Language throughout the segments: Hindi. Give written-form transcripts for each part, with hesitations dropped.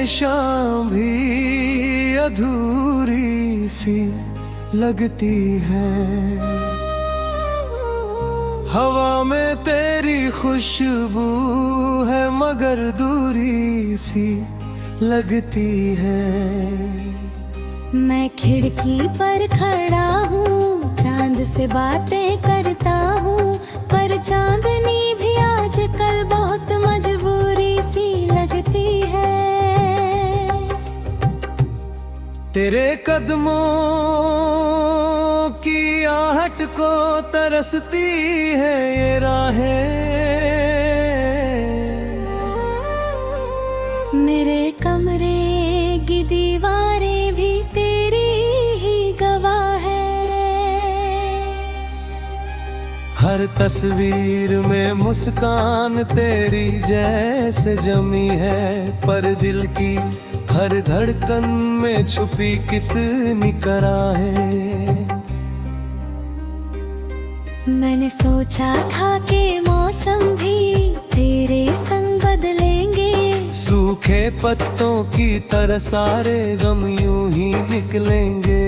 शाम भी अधूरी सी लगती है। हवा में तेरी खुशबू है मगर दूरी सी लगती है। मैं खिड़की पर खड़ा हूँ, चांद से बातें करता हूँ, पर चांदनी भी आजकल बहुत मजबूरी सी लगती है। तेरे कदमों की आहट को तरसती है ये राहें। मेरे कमरे की दीवारें भी तेरी ही गवाह है। हर तस्वीर में मुस्कान तेरी जैसे जमी है, पर दिल की हर धड़कन में छुपी कितनी कराहें। मैंने सोचा था कि मौसम भी तेरे संग बदलेंगे, सूखे पत्तों की तरह सारे गम यूं ही निकलेंगे।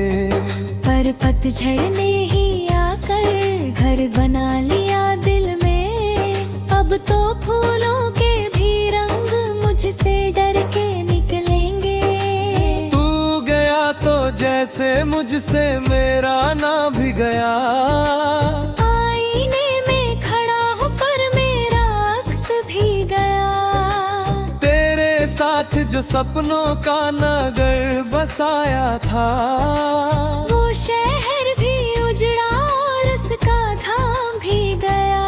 पर पतझड़ ने ही आकर घर बना लिया दिल में। अब तो फूलों के भी रंग मुझसे डर के निकलेंगे। तू गया तो जैसे मुझसे मेरा ना भी गया। आईने में खड़ा हूँ पर मेरा अक्स भी गया। तेरे साथ जो सपनों का नगर बसाया था, वो शहर भी उजड़ा और उसका धाम भी गया।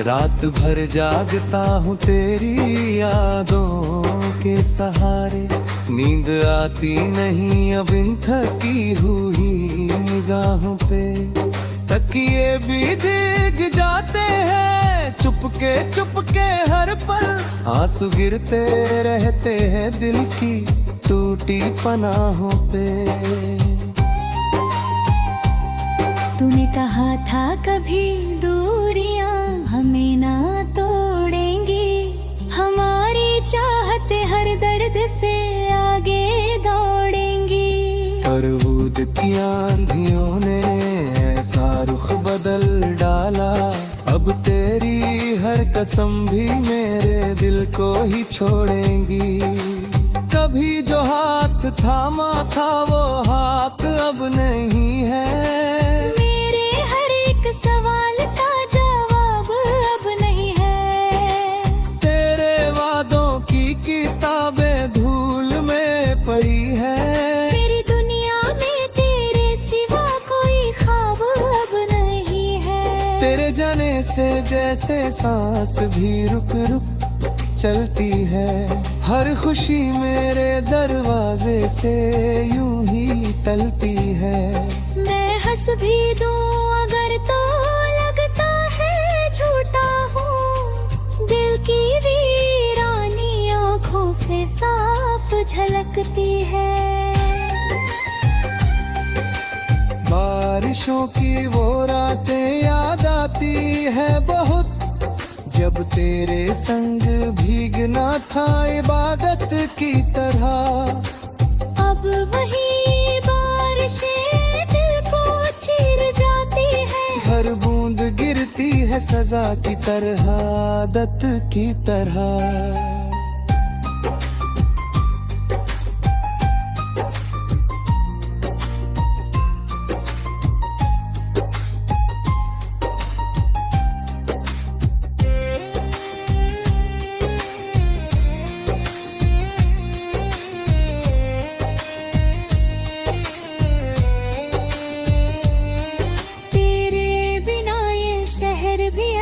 रात भर जागता हूँ तेरी यादों के सहारे। नींद आती नहीं अब इन थकी हुई निगाहों पे। तकिए भी भीग जाते हैं चुपके चुपके हर पल। आंसू गिरते रहते हैं दिल की टूटी पनाहों पे। तूने कहा था कभी दूरियां हमें ना तोड़ेंगी, हमारी चाहते हर दर्द से आगे दौड़ेंगी। पर बूंद की आंधियों ने ऐसा रुख बदल डाला, अब तेरी हर कसम भी मेरे दिल को ही छोड़ेंगी। कभी जो हाथ थामा था वो हाथ अब नहीं है। मेरे हर एक सवाल का जवाब अब नहीं है। तेरे वादों की किताबें धूल में पड़ी है। मेरी दुनिया में तेरे सिवा कोई ख्वाब अब नहीं है। तेरे जाने से जैसे सांस भी रुक रुक चलती है। हर खुशी मेरे दरवाजे से यूं ही टलती है। मैं हंस भी दूं अगर तो लगता है झूठा हूँ। दिल की वीरानी आँखों से साफ झलकती है। बारिशों की वो रातें याद आती है बहुत, जब तेरे संग भीगना था इबादत की तरह। अब वही बारिशें दिल को चीर जाती है। हर बूंद गिरती है सजा की तरह, आदत की तरह।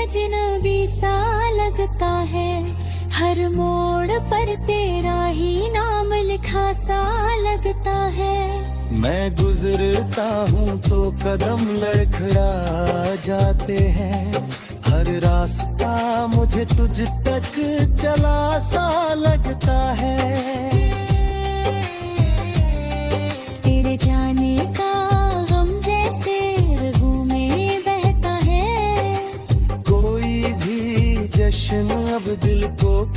अजनबी सा लगता है। हर मोड़ पर तेरा ही नाम लिखा सा लगता है। मैं गुजरता हूँ तो कदम लड़खड़ा जाते हैं। हर रास्ता मुझे तुझ तक चला सा लगता है। तेरे जाने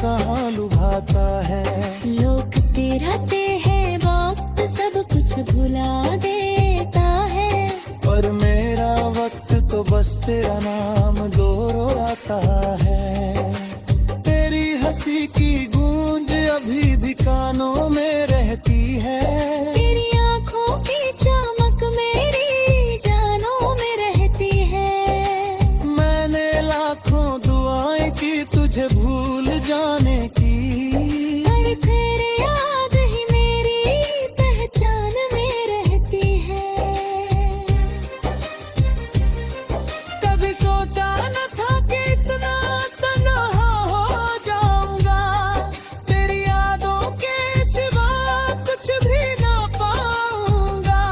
कहाँ लुभाता है। लोग तेराते हैं वक्त सब कुछ भुला देता है, पर मेरा वक्त तो बस तेरा नाम दोहराता है। तेरी हंसी की गूंज अभी भी कानों में रहती है। तेरी आंखों की चमक मेरी जानों में रहती है। मैंने लाखों दुआएं की तुझे भूल जाने की, पर फिर याद ही मेरी पहचान में रहती है। कभी सोचा न था कि इतना तन्हा हो जाऊंगा, तेरी यादों के सिवा कुछ भी ना पाऊंगा।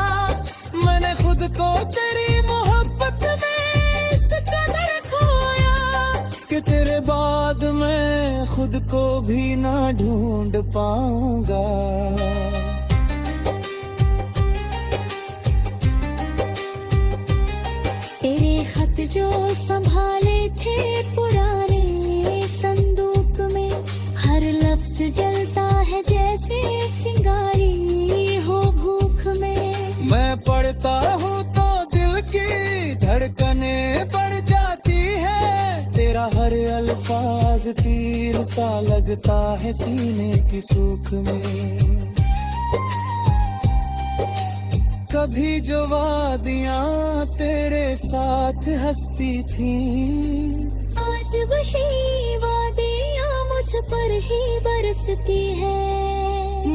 मैंने खुद को तेरी मोहब्बत में इस कदर खोया कि तेरे बाद मैं खुद को भी ना ढूंढ पाऊंगा। तेरे खत जो संभाले थे पुराने संदूक में, हर लफ्ज जलता है जैसे चिंगारी हो भूख में। मैं पढ़ता हूँ तो दिल की धड़कने बढ़ जाती है। तेरा हर अल्फाज तीर सा लगता है सीने की सूख में। कभी जो वादियाँ तेरे साथ हंसती थीं, आज वही वादियाँ मुझ पर ही बरसती है।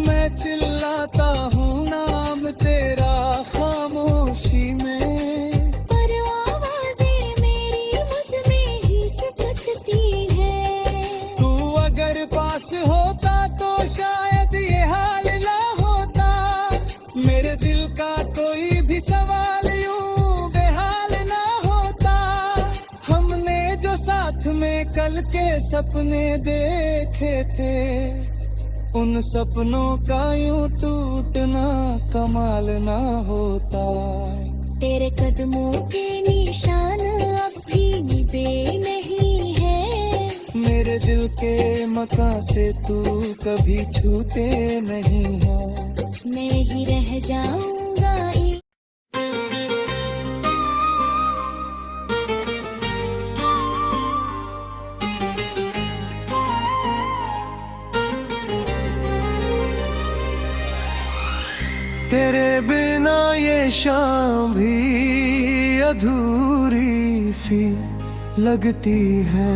मैं चिल्लाता हूँ नाम तेरा खामोशी में, पर आवाज़ें मेरी मुझ में ही सिसकती है। तू अगर पास होता तो शायद ये हाल ना होता। मेरे दिल का कोई भी सवाल यूं बेहाल ना होता। हमने जो साथ में कल के सपने देखे थे, उन सपनों का यूं टूटना कमाल ना होता। तेरे कदमों के निशान अब भी निभे नहीं है। मेरे दिल के मकान से तू कभी छूते नहीं है। मैं ही रह जाऊंगा तेरे बिना ये शाम भी अधूरी सी लगती है।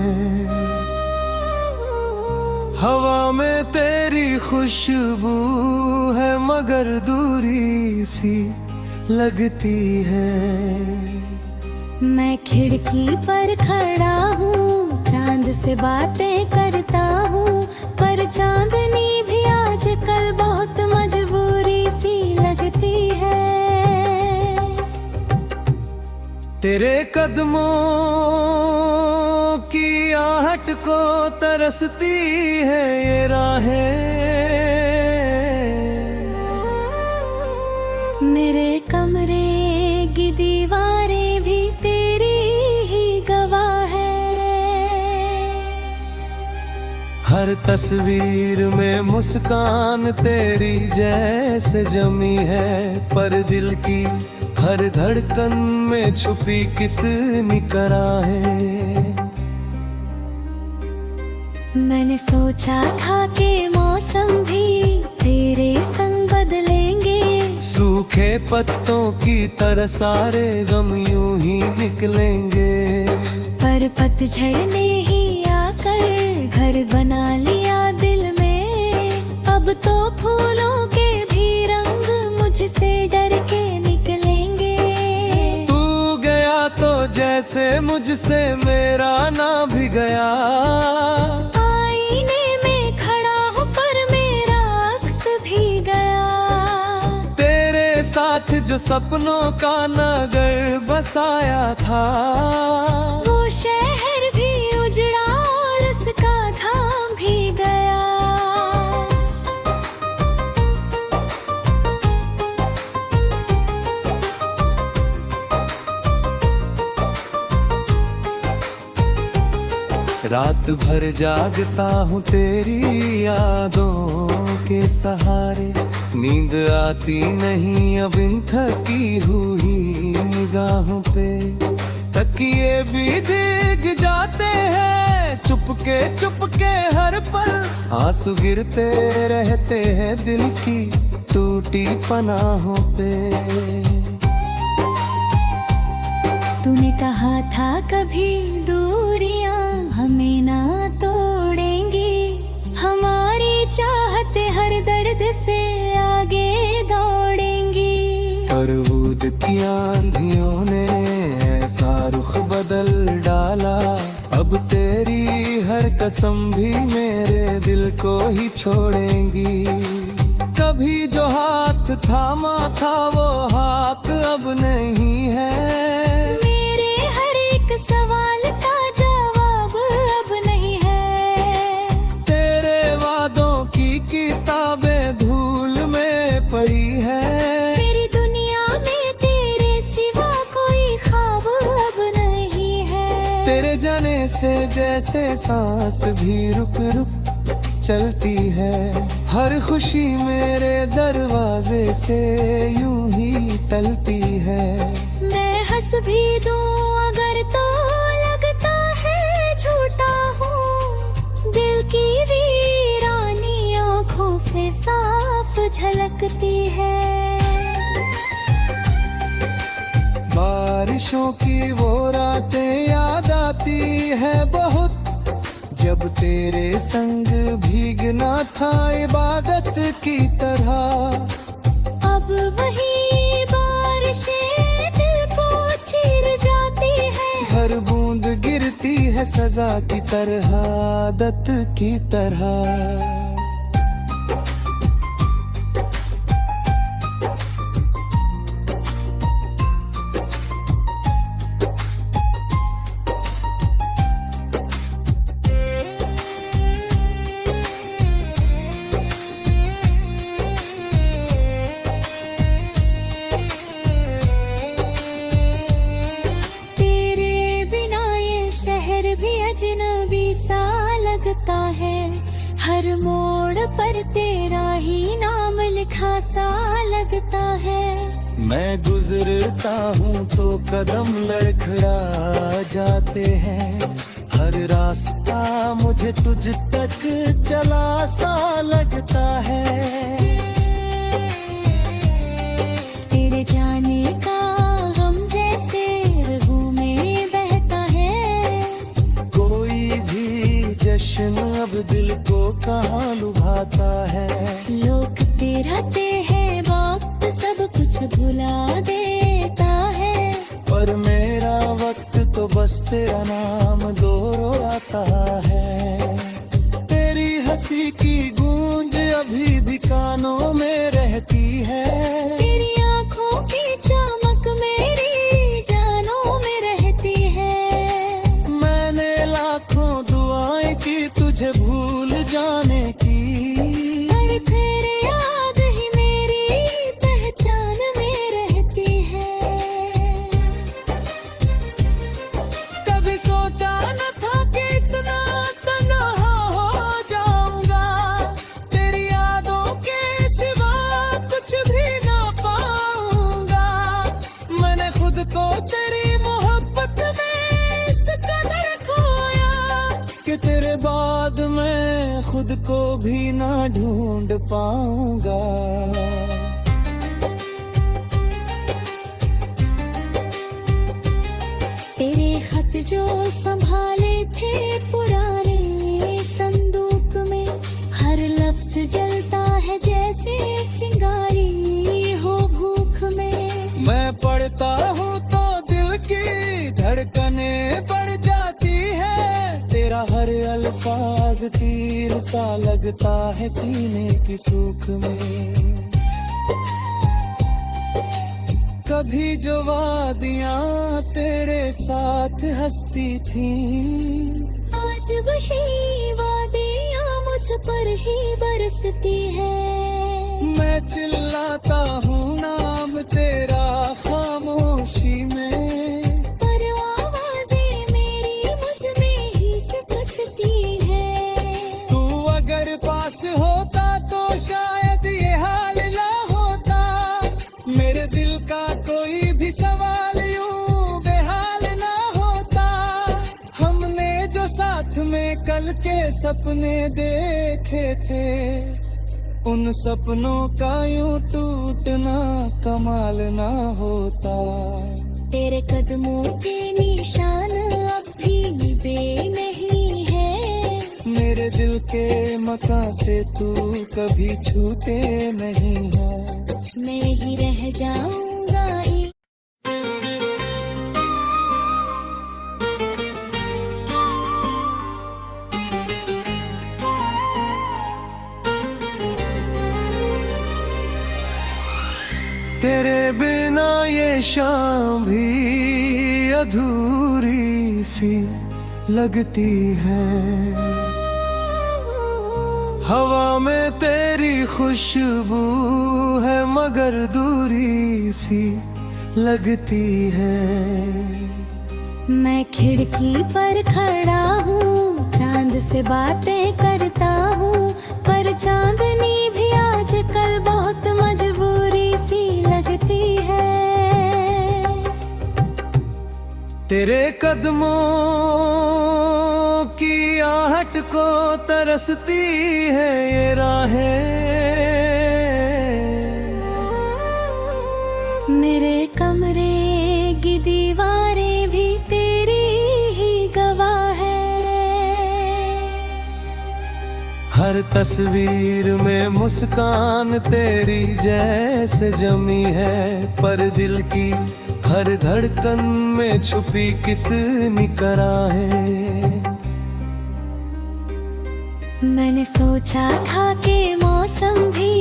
हवा में तेरी खुशबू है मगर दूरी सी लगती है। मैं खिड़की पर खड़ा हूँ, चांद से बातें करता हूँ, पर चांदनी भी आजकल बहुत मजबूरी सी लगती है। तेरे कदमों की आहट को तरसती है ये राहें। मेरे कमरे की दीवारें भी तेरी ही गवाह है। हर तस्वीर में मुस्कान तेरी जैसे जमी है, पर दिल की हर धड़कन में छुपी कितनी कराहें। मैंने सोचा था कि मौसम भी तेरे संग बदलेंगे, सूखे पत्तों की तरह सारे गम यूं ही निकलेंगे। पर पतझड़ ने ही आकर घर बना लिया दिल में। अब तो फूलों के भी रंग मुझसे डर के निकलेंगे। तू गया तो जैसे मुझसे मेरा ना भी गया। आईने में खड़ा हूँ पर मेरा अक्स भी गया। तेरे साथ जो सपनों का नगर बसाया था, वो शहर भी उजड़ा और उसका धाम भी गया। रात भर जागता हूँ तेरी यादों के सहारे, नींद आती नहीं अब इन थकी हुई निगाहों पे। तकिए भी भीग जाते हैं चुपके हर पल, आंसू गिरते रहते हैं दिल की टूटी पनाहों पे। तूने कहा था कभी दूरियां हमें ना तोड़ेंगी, हमारी चाहते हर दर्द से आगे दौड़ेंगी। पर बूंद की आंधियों ने ऐसा रुख बदल डाला, अब तेरी हर कसम भी मेरे दिल को ही छोड़ेंगी। कभी जो हाथ थामा था वो हाथ अब नहीं है, मेरे हर एक सवाल का जवाब अब नहीं है। तेरे वादों की किताबें धूल में पड़ी है, मेरी दुनिया में तेरे सिवा कोई ख्वाब अब नहीं है। तेरे जाने से जैसे सांस भी रुक रुक चलती है, हर खुशी मेरे दरवाजे से यूं ही टलती है। मैं हंस भी दूं अगर तो लगता है झूठा हूँ, दिल की वीरानी आँखों से साफ झलकती है। बारिशों की वो रातें याद आती है बहुत, जब तेरे संग भीगना था इबादत की तरह। अब वही बारिशें दिल को चीर जाती है, हर बूंद गिरती है सजा की तरह, आदत की तरह। अजनबी सा लगता है, हर मोड़ पर तेरा ही नाम लिखा सा लगता है। मैं गुजरता हूँ तो कदम लड़खड़ा जाते हैं, हर रास्ता मुझे तुझ तक चला सा लगता है। तेरे जाने का गम जैसे रगों में बहता है, कोई भी जश्न अब दिल को कहाँ लुभाता है। लोग रहते हैं वक्त सब कुछ भुला देता है, पर मेरा वक्त तो बस तेरा नाम दोहराता है। तेरी हंसी की गूंज अभी भी कानों में रहती है, तेरी आँखों की चमक मेरी जानों में रहती है। मैंने लाखों दुआएं की तुझे भूल जाने की, पर फिर याद ही मेरी पहचान में रहती है। कभी सोचा न था कि इतना तन्हा हो जाऊंगा, तेरी यादों के सिवा कुछ भी ना पाऊंगा। मैंने खुद को तेरी मोहब्बत में इस कदर खोया कि तेरे बाद मैं खुद को भी ना ढूंढ पाऊंगा। तेरे खत जो संभाले थे पुराने संदूक में, हर लफ्ज जलता है जैसे चिंगारी हो भूख में। मैं पढ़ता हूँ तो दिल की धड़कने बढ़ जाती है, तेरा हर अल्फाज तीर सा लगता है सीने की सूख में। कभी जो वादियाँ तेरे साथ हंसती थी, आज वही वादियाँ मुझ पर ही बरसती है। मैं चिल्लाता हूँ नाम तेरा खामोशी में, पर आवाज़ें मेरी मुझ में ही सिसकती के सपने देखे थे, उन सपनों का यूं टूटना कमाल ना होता। तेरे कदमों के निशान अब भी निभे नहीं है, मेरे दिल के मकान से तू कभी छूटे नहीं है। मैं ही रह जाऊंगा तेरे बिना ये शाम भी अधूरी सी लगती है, हवा में तेरी खुशबू है मगर दूरी सी लगती है। मैं खिड़की पर खड़ा हूँ, चांद से बातें करता हूँ, पर चांदनी भी आजकल बहुत मजबूरी सी लगती है। तेरे कदमों की आहट को तरसती है ये राहें, मेरे कमरे की दीवारें भी तेरी ही गवाह है। हर तस्वीर में मुस्कान तेरी जैसे जमी है, पर दिल की हर धड़कन में छुपी कितनी कराहें। मैंने सोचा था कि मौसम भी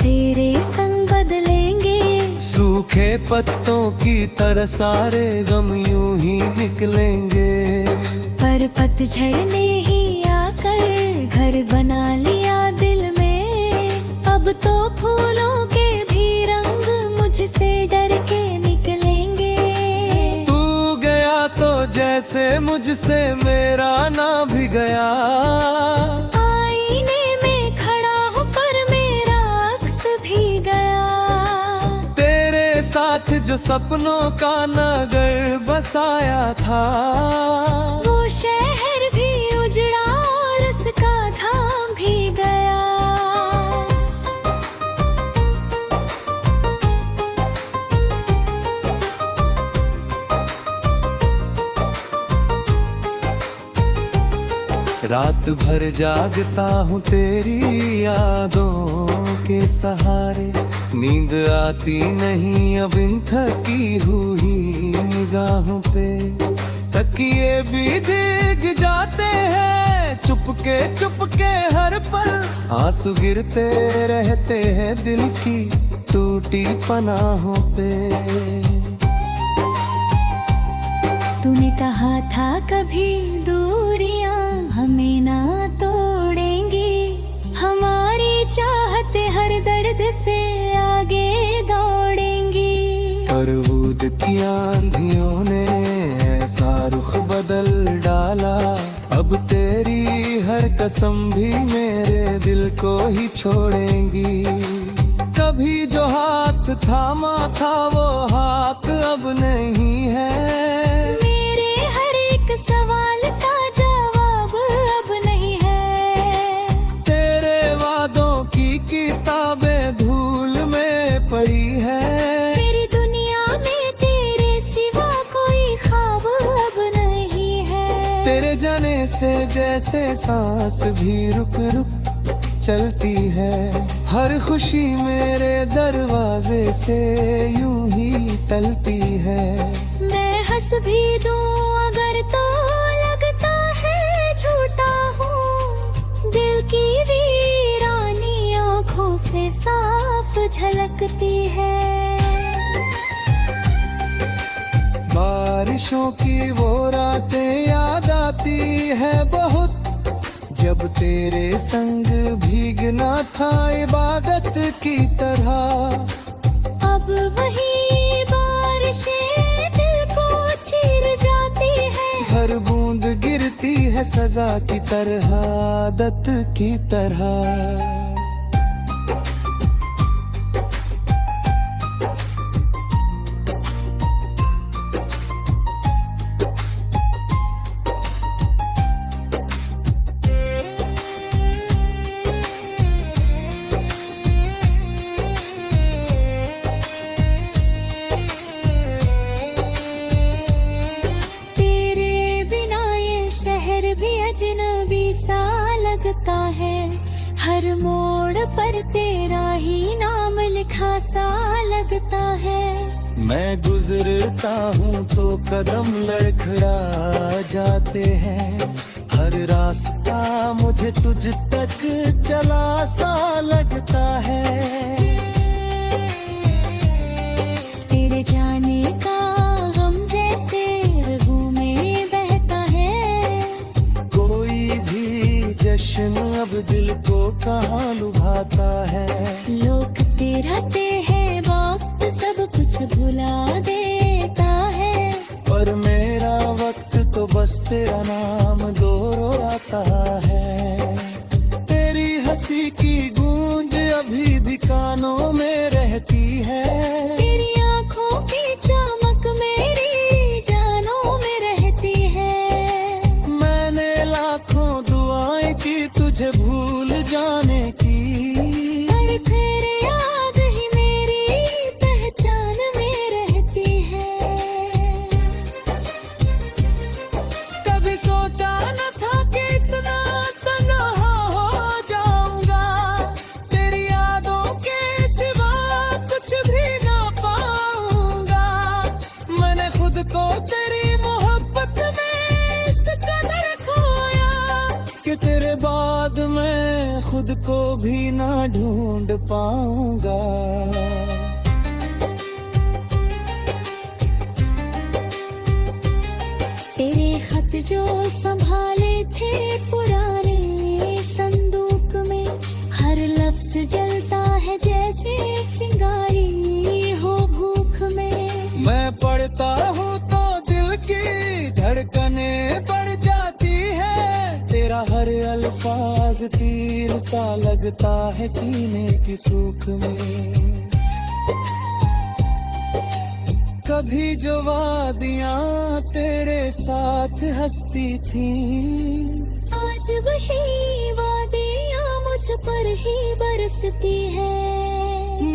तेरे संग बदलेंगे, सूखे पत्तों की तरह सारे गम यूं ही निकलेंगे। पर पतझड़ ने ही आकर घर बना लिया दिल में, अब तो फूलों के भी रंग मुझसे डर के निकलेंगे। तू गया तो जैसे मुझसे मेरा ना भी गया, आईने में खड़ा हूँ पर मेरा अक्स भी गया। तेरे साथ जो सपनों का नगर बसाया था, वो शहर भी उजड़ा और उसका धाम भी गया। रात भर जागता हूँ तेरी यादों के सहारे, नींद आती नहीं अब इन थकी हुई निगाहों पे। तकिए भी भीग जाते हैं चुपके हर पल, आंसू गिरते रहते हैं दिल की टूटी पनाहों पे। तूने कहा था कभी दूरियां हमें ना तोड़ेंगी, हमारी चाहते हर दर्द से आगे दौड़ेंगी। पर बूंद की आंधियों ने ऐसा रुख बदल डाला, अब तेरी हर कसम भी मेरे दिल को ही छोड़ेंगी। कभी जो हाथ थामा था वो हाथ अब नहीं है, मेरे हर एक सवाल का जवाब अब नहीं है। तेरे वादों की किताबें धूल में पड़ी है, मेरी दुनिया में तेरे सिवा कोई ख्वाब अब नहीं है। तेरे जाने से जैसे सांस भी रुक रुक चलती है, हर खुशी मेरे दरवाजे से यूं ही टलती है। मैं हंस भी दूं अगर तो लगता है झूठा हूँ, दिल की वीरानी आँखों से साफ झलकती है। बारिशों की वो रातें याद आती है बहुत, जब तेरे संग भीगना था इबादत की तरह। अब वही बारिशें दिल को चीर जाती है, हर बूंद गिरती है सजा की तरह, आदत की तरह। लगता है, हर मोड़ पर तेरा ही नाम लिखा सा लगता है। मैं गुजरता हूँ तो कदम लड़खड़ा जाते हैं, हर रास्ता मुझे तुझ तक चला सा लगता है। तेरे जाने का गम जैसे रगों में बहता है, कोई भी जश्न अब दिल को कहाँ लुभाता है। लोग तेराते हैं वक्त सब कुछ भुला देता है, पर मेरा वक्त तो बस तेरा नाम दोहराता है। तेरी हंसी की गूंज अभी भी कानों में रहती है, तेरी आँखों की चमक मेरी जानों में रहती है। मैंने लाखों दुआएं की तुझे भूल जाने की, पर फिर याद ही मेरी पहचान में रहती है। कभी सोचा न था कि इतना तन्हा हो जाऊंगा, तेरी यादों के सिवा कुछ भी ना पाऊंगा। मैंने खुद को तेरी मोहब्बत में इस कदर खोया कि तेरे बाद मैं खुद को भी ना ढूंढ पाऊंगा। तेरे खत जो संभाले थे पुराने संदूक में, हर लफ्ज जलता है जैसे चिंगारी हो भूख में। मैं पढ़ता हूँ तो दिल की धड़कने बढ़ जाती है, तेरा हर अल्फाज तीर सा लगता है सीने की सूख में। कभी जो वादियाँ तेरे साथ हंसती थीं, आज वही वादियाँ मुझ पर ही बरसती है।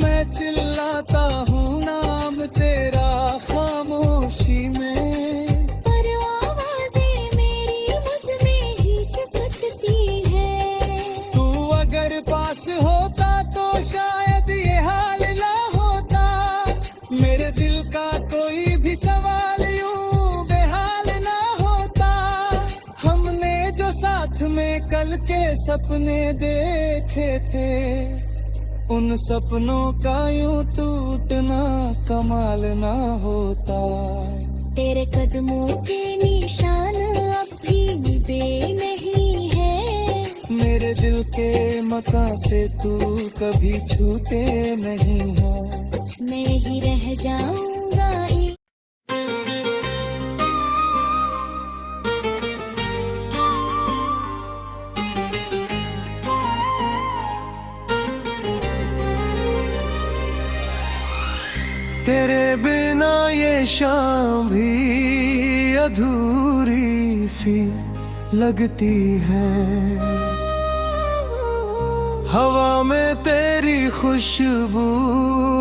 मैं चिल्लाता हूँ नाम तेरा खामोशी में, पर आवाज़ें मेरी मुझ में ही सिसकती है। तू अगर पास होता तो शायद ये हाल ना होता, मेरे दिल का कोई भी सवाल यूं बेहाल ना होता। हमने जो साथ में कल के सपने देखे थे, उन सपनों का यूं टूटना कमाल ना होता। तेरे कदमों के निशान अब भी निभे नहीं है, मेरे दिल के मकान से तू कभी छूटे नहीं है। मैं ही रह जाऊंगा तेरे बिना ये शाम भी अधूरी सी लगती है, हवा में तेरी खुशबू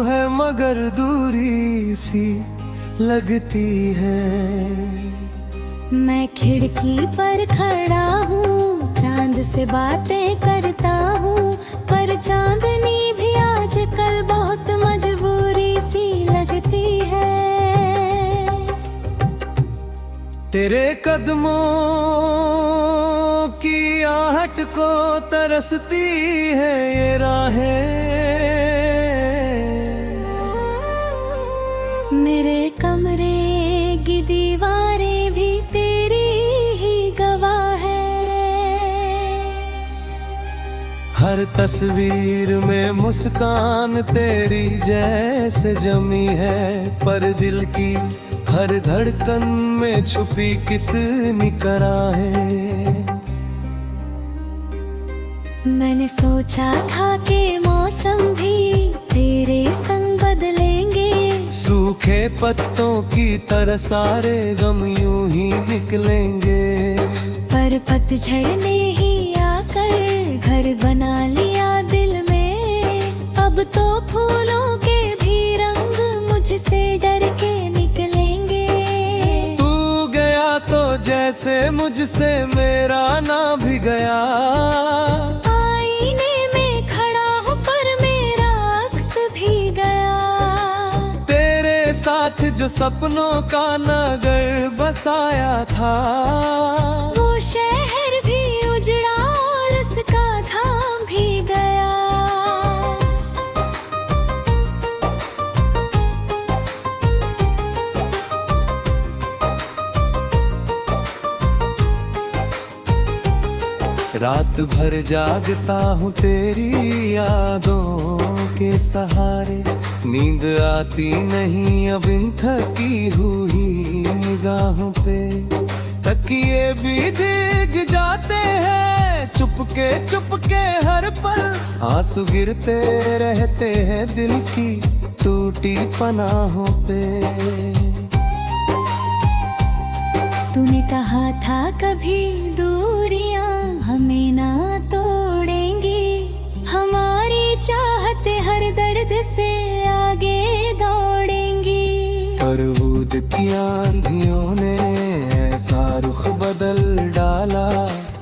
है मगर दूरी सी लगती है। मैं खिड़की पर खड़ा हूँ, चांद से बातें करता हूँ, पर चांदनी भी आजकल बहुत मजबूरी सी लगती है। तेरे कदमों की आहट को तरसती है ये राहें, मेरे कमरे की दीवारें भी तेरी ही गवाह है। हर तस्वीर में मुस्कान तेरी जैसे जमी है, पर दिल की हर धड़कन में छुपी कितनी कराहें। मैंने सोचा था कि मौसम भी तेरे संग बदलेंगे, सूखे पत्तों की तरह सारे गम यूं ही निकलेंगे। पर पतझड़ ने ही आकर घर बना लिया दिल में, अब तो फूलों के भी रंग मुझसे डर के निकलेंगे। तू गया तो जैसे जैसे मुझसे मेरा ना भी गया। आईने में खड़ा हूँ पर मेरा अक्स भी गया। तेरे साथ जो सपनों का नगर बसाया था, वो शहर भी उजड़ा और उसका धाम भी गया। रात भर जागता हूँ तेरी यादों के सहारे। नींद आती नहीं अब इन थकी हुई निगाहों पे। तकिए भी भीग जाते हैं चुपके चुपके हर पल। आंसू गिरते रहते हैं दिल की टूटी पनाहों पे। तूने कहा था कभी दूरियां हमें ना तोड़ेंगी। हमारी चाहते हर दर्द से आगे दौड़ेंगी। पर बूंद की आंधियों ने ऐसा रुख बदल डाला।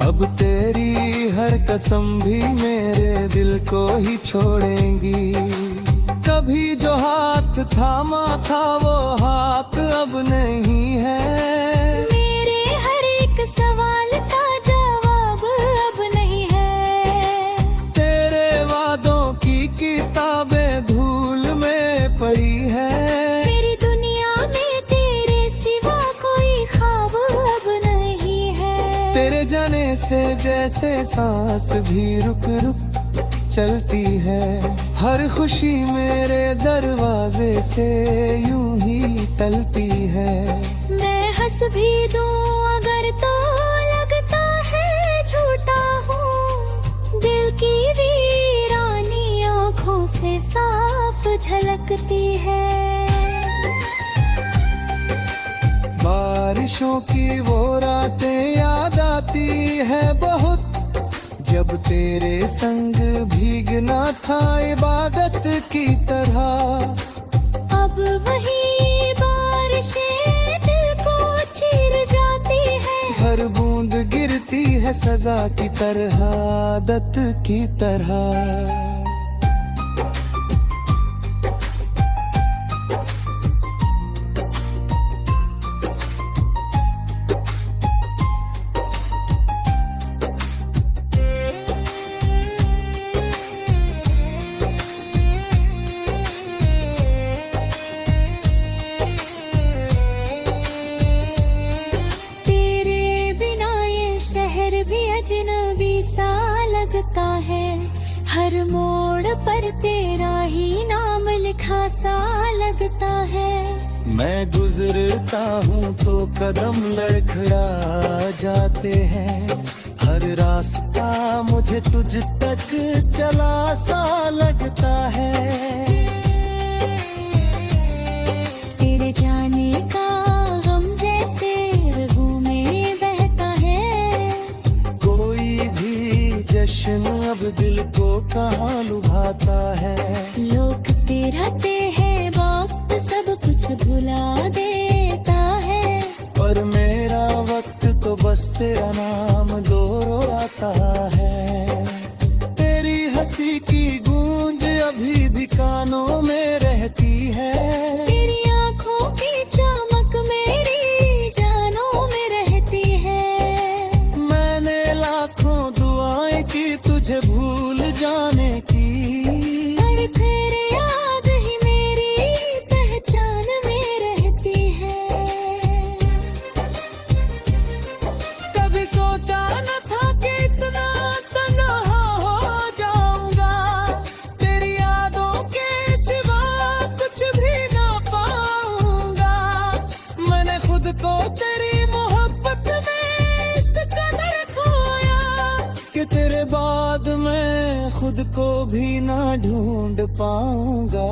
अब तेरी हर कसम भी मेरे दिल को ही छोड़ेंगी। कभी जो हाथ थामा था वो हाथ अब नहीं है। मेरे हर एक सवाल का जवाब अब नहीं है। तेरे वादों की किताबें धूल में पड़ी है। मेरी दुनिया में तेरे सिवा कोई ख्वाब अब नहीं है। तेरे जाने से जैसे सांस भी रुक रुक चलती है। हर खुशी मेरे दरवाजे से यूं ही टलती है। मैं हंस भी दूं अगर तो लगता है झूठा हूँ। दिल की वीरानी आँखों से साफ झलकती है। बारिशों की वो रातें याद आती है बहुत। जब तेरे संग भीगना था इबादत की तरह। अब वही बारिशें दिल को चीर जाती है। हर बूंद गिरती है सजा की तरह, आदत की तरह। अजनबी सा लगता है। हर मोड़ पर तेरा ही नाम लिखा सा लगता है। मैं गुजरता हूँ तो कदम लड़खड़ा जाते हैं। हर रास्ता मुझे तुझ तक चला सा लगता है। तेरे जाने का गम जैसे रगों में बहता है। कोई भी जश्न अब दिल को कहाँ लुभाता है। लोग तेराते हैं वक्त सब कुछ भुला देता है। पर मेरा वक्त तो बस तेरा नाम दोहराता है। तेरी हंसी की गूंज अभी भी कानों में रहती है। तेरी आँखों की चमक मेरी जानों में रहती है। मैंने लाखों दुआएं की तुझे भूल जाने की। पर फिर याद ही मेरी पहचान में रहती है। कभी सोचा न था कि इतना तन्हा हो जाऊंगा। तेरी यादों के सिवा कुछ भी ना पाऊंगा। मैंने खुद को तेरी मोहब्बत में इस कदर खोया कि तेरे बाद मैं खुद को भी ना ढूंढ पाऊंगा।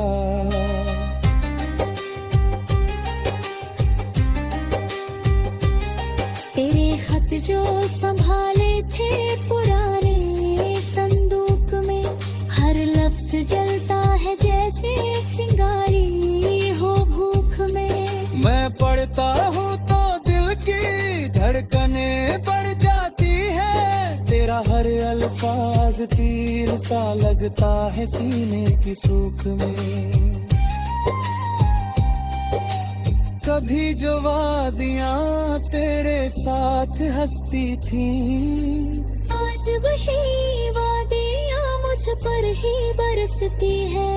तेरे खत जो संभाले थे पुराने संदूक में। हर लफ्ज जलता है जैसे चिंगारी हो भूख में। मैं पढ़ता हूँ तो दिल की धड़कन तीर सा लगता है सीने की सूख में। कभी जो वादियां तेरे साथ हंसती थी, आज वही वादियां मुझ पर ही बरसती है।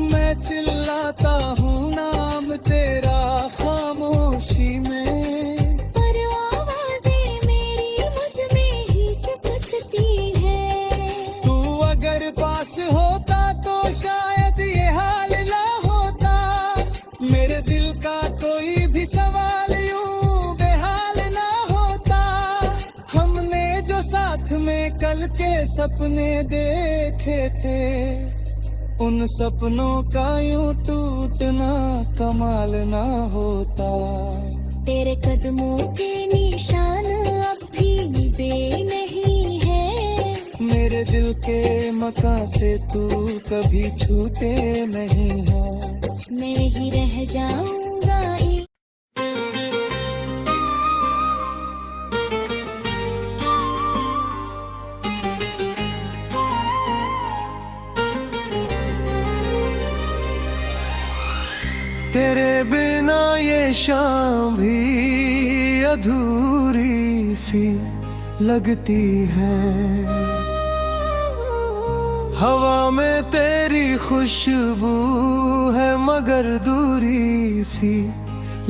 मैं चिल्लाता हूँ नाम तेरा खामोशी में, पर आवाज़ें मेरी मुझ में ही सिसकती है। तू अगर पास होता तो शायद ये हाल ना होता। मेरे दिल का कोई भी सवाल यूं बेहाल ना होता। हमने जो साथ में कल के सपने देखे थे, उन सपनों का यूं टूटना कमाल ना होता। तेरे कदमों के निशान अब भी निभे नहीं है। मेरे दिल के मकान से तू कभी छूटे नहीं है। मैं ही रह जाऊंगा तेरे बिना ये शाम भी अधूरी सी लगती है। हवा में तेरी खुशबू है मगर दूरी सी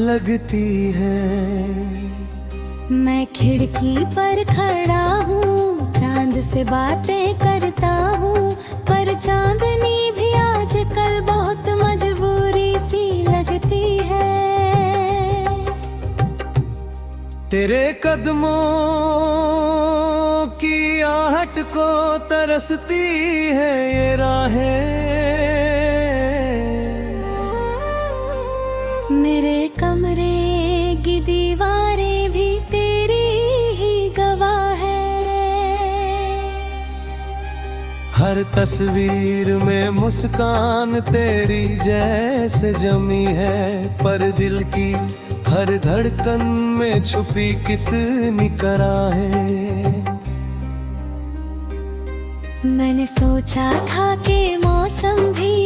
लगती है। मैं खिड़की पर खड़ा हूँ, चांद से बातें करता हूँ, पर चांदनी भी आजकल बहुत मजबूरी सी लगती है। तेरे कदमों की आहट को तरसती है ये राहें। मेरे कमरे की दीवारें भी तेरी ही गवाह है। हर तस्वीर में मुस्कान तेरी जैसे जमी है, पर दिल की हर धड़कन में छुपी कितनी कराहें। मैंने सोचा था कि मौसम भी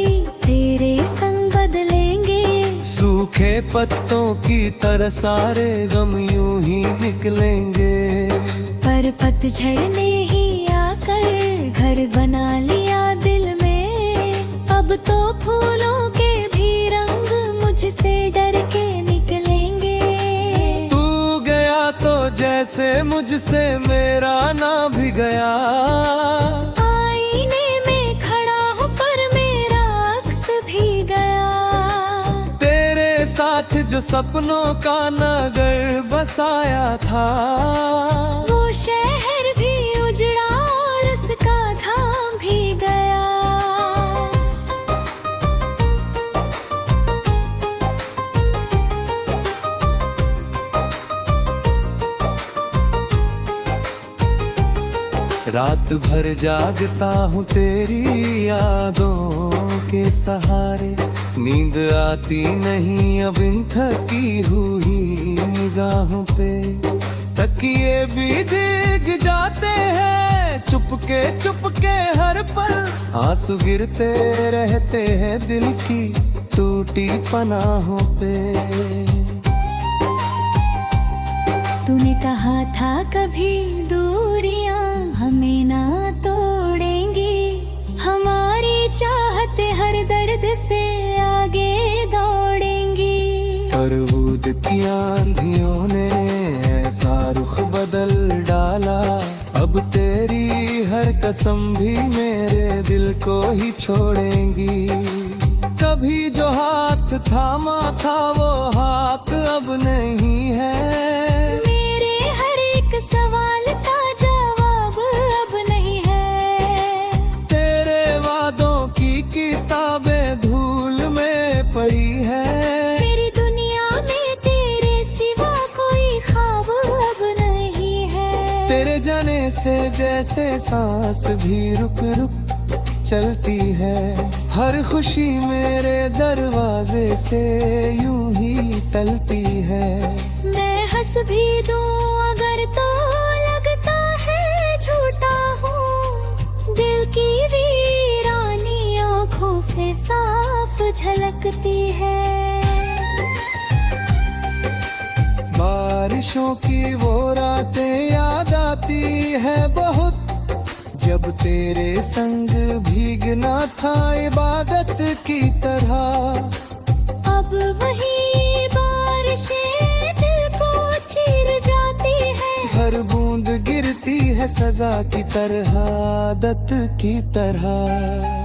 तेरे संग बदलेंगे। सूखे पत्तों की तरह सारे गम यूं ही निकलेंगे। पर पतझड़ ने ही आकर घर बना लिया दिल में। अब तो फूलों के भी रंग मुझसे डर के निकलेंगे। तू गया तो जैसे मुझसे मेरा ना भी गया। आईने में खड़ा हूँ पर मेरा अक्स भी गया। तेरे साथ जो सपनों का नगर बसाया था, वो शहर भी उजड़ा और उसका धाम भी गया। रात भर जागता हूँ तेरी यादों के सहारे। नींद आती नहीं अब इन थकी हुई निगाहों पे। तकिए भी भीग जाते हैं चुपके हर पल। आंसू गिरते रहते हैं दिल की टूटी पनाहों पे। तूने कहा था कभी दूरियां हमें ना तोड़ेंगी। हमारी चाहते हर दर्द से आगे दौड़ेंगी। तरबूद की आंधियों ने ऐसा रुख बदल डाला। अब तेरी हर कसम भी मेरे दिल को ही छोड़ेंगी। कभी जो हाथ थामा था वो हाथ अब नहीं है। मेरे हर एक सवाल का जवाब अब नहीं है। तेरे वादों की किताबें धूल में पड़ी है। मेरी दुनिया में तेरे सिवा कोई ख्वाब अब नहीं है। तेरे जाने से जैसे सांस भी रुक रुक चलती है। हर खुशी मेरे दरवाजे से यूं ही टलती है। मैं हंस भी दूं अगर तो लगता है झूठा हूँ। की वीरानी आँखों से साफ झलकती है। बारिशों की वो रातें याद आती है बहुत, जब तेरे संग भीगना था इबादत की तरह। अब वही बारिशें दिल को चीर जाती है, हर बूंद गिरती है सजा की तरह, आदत की तरह।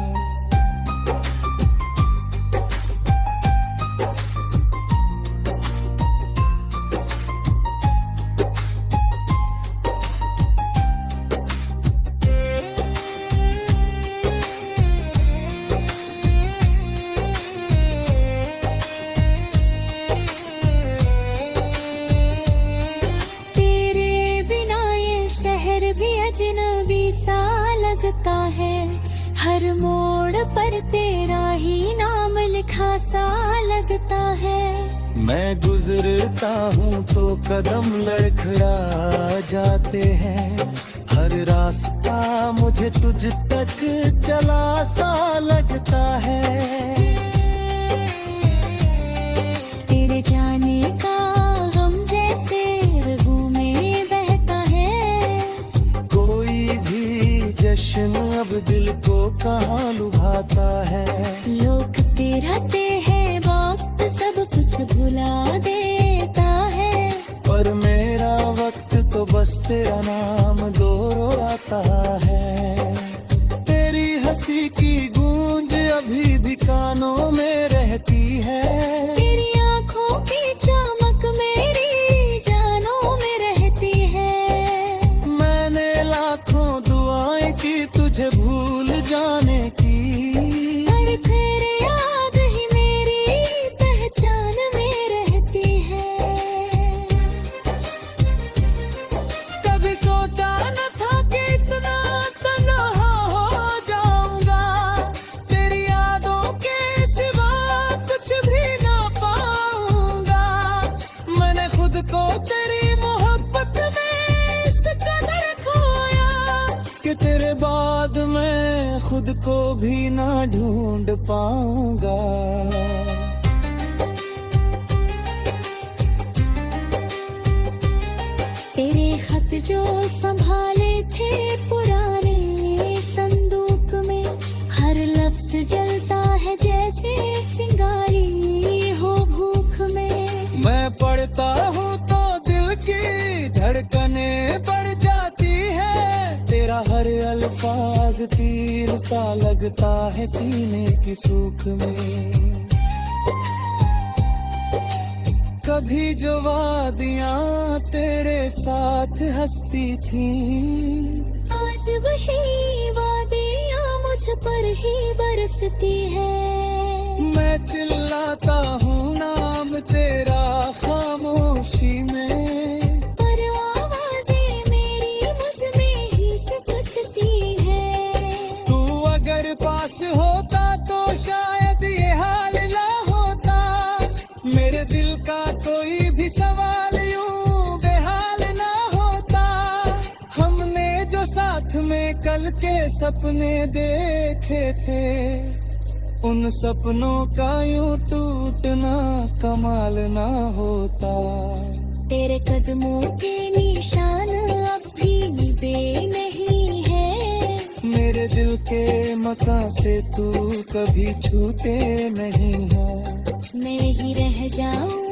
भी अजनबी सा लगता है, हर मोड़ पर तेरा ही नाम लिखा सा लगता है। मैं गुजरता हूँ तो कदम लड़खड़ा जाते हैं, हर रास्ता मुझे तुझ तक चला सा लगता है। तेरे जाने का गम जैसे रगों में बहता है, कोई भी जश्न अब दिल को कहाँ लुभाता है। लोग रहते हैं वक्त सब कुछ भुला देता है, पर मेरा वक्त तो बस तेरा नाम दोहराता है। तेरी हंसी की गूंज अभी भी कानों में रहती है, तेरी आँखों की चमक मेरी जानों में रहती है। मैंने लाखों दुआएं की तुझे भूल जाने की, पर फिर याद ही मेरी पहचान में रहती है। कभी सोचा न था कि इतना तन्हा हो जाऊंगा, तेरी यादों के सिवा कुछ भी ना पाऊंगा। मैंने खुद को तेरी मोहब्बत में इस कदर खोया कि तेरे बाद मैं खुद को भी ना ढूंढ पाऊंगा। तेरे खत जो संभाले थे पुराने संदूक में, हर लफ्ज जलता है जैसे चिंगारी हो भूख में। मैं पढ़ता हूँ तो दिल की धड़कने बढ़ जाती है, तेरा हर अल्फाज तीर सा लगता है सीने की सूख में। कभी जो वादियाँ तेरे साथ हंसती थी, आज वही वादियाँ मुझ पर ही बरसती है। मैं चिल्लाता हूँ नाम तेरा खामोशी में, पर आवाज़ें मेरी मुझ में ही सिसकती है। तू अगर पास होता तो शायद ये हाल ना होता, मेरे दिल का कोई भी सवाल यूं बेहाल ना होता। हमने जो साथ में कल के सपने देखे थे, उन सपनों का यूं टूटना कमाल ना होता। तेरे कदमों के निशान अब भी निभे नहीं है, मेरे दिल के मकान से तू कभी छूटे नहीं है। मैं ही रह जाऊं